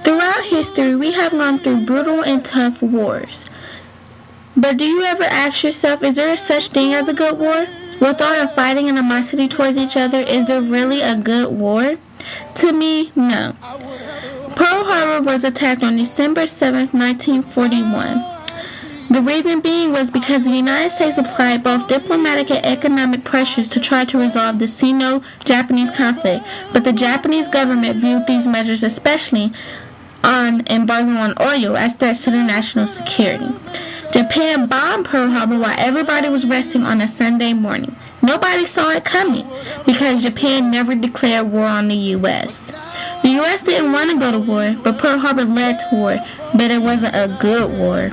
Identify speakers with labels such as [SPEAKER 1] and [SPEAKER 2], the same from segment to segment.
[SPEAKER 1] Throughout history, we have gone through brutal and tough wars. But do you ever ask yourself, is there such thing as a good war? With all the fighting and animosity towards each other, is there really a good war? To me, no. Pearl Harbor was attacked on December 7, 1941. The reason being was because the United States applied both diplomatic and economic pressures to try to resolve the Sino-Japanese conflict, but the Japanese government viewed these measures, especially on embargo on oil, as threats to their national security. Japan bombed Pearl Harbor while everybody was resting on a Sunday morning. Nobody saw it coming because Japan never declared war on the U.S. The U.S. didn't want to go to war, but Pearl Harbor led to war, but it wasn't a good war.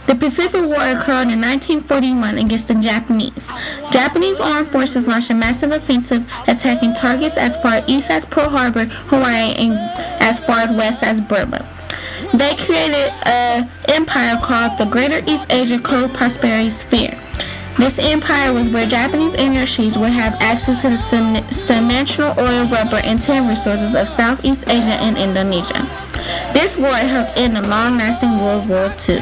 [SPEAKER 1] The Pacific War occurred in 1941 against the Japanese. Japanese armed forces launched a massive offensive attacking targets as far east as Pearl Harbor, Hawaii, and as far west as Burma. They created an empire called the Greater East Asia Co-Prosperity Sphere. This empire was where Japanese industries would have access to the substantial oil, rubber, and tin resources of Southeast Asia and Indonesia. This war helped end the long-lasting World War II.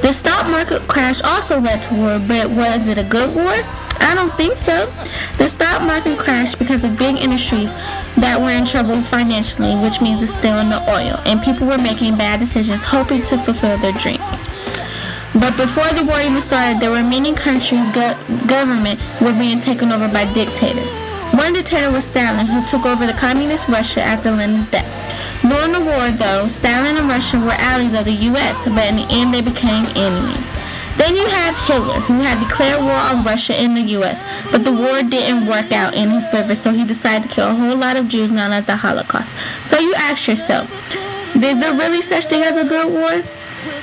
[SPEAKER 1] The stock market crash also led to war, but was it a good war? I don't think so. The stock market crashed because of big industries that were in trouble financially, which means it's still in the oil, and people were making bad decisions hoping to fulfill their dreams. But before the war even started, there were many countries' government were being taken over by dictators. One dictator was Stalin, who took over the communist Russia after Lenin's death. During the war, though, Stalin and Russia were allies of the U.S., but in the end they became enemies. Then you have Hitler, who had declared war on Russia and the U.S., but the war didn't work out in his favor, so he decided to kill a whole lot of Jews, known as the Holocaust. So you ask yourself, is there really such thing as a good war?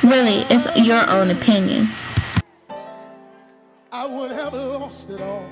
[SPEAKER 1] Really, it's your own opinion.
[SPEAKER 2] I would have lost it all.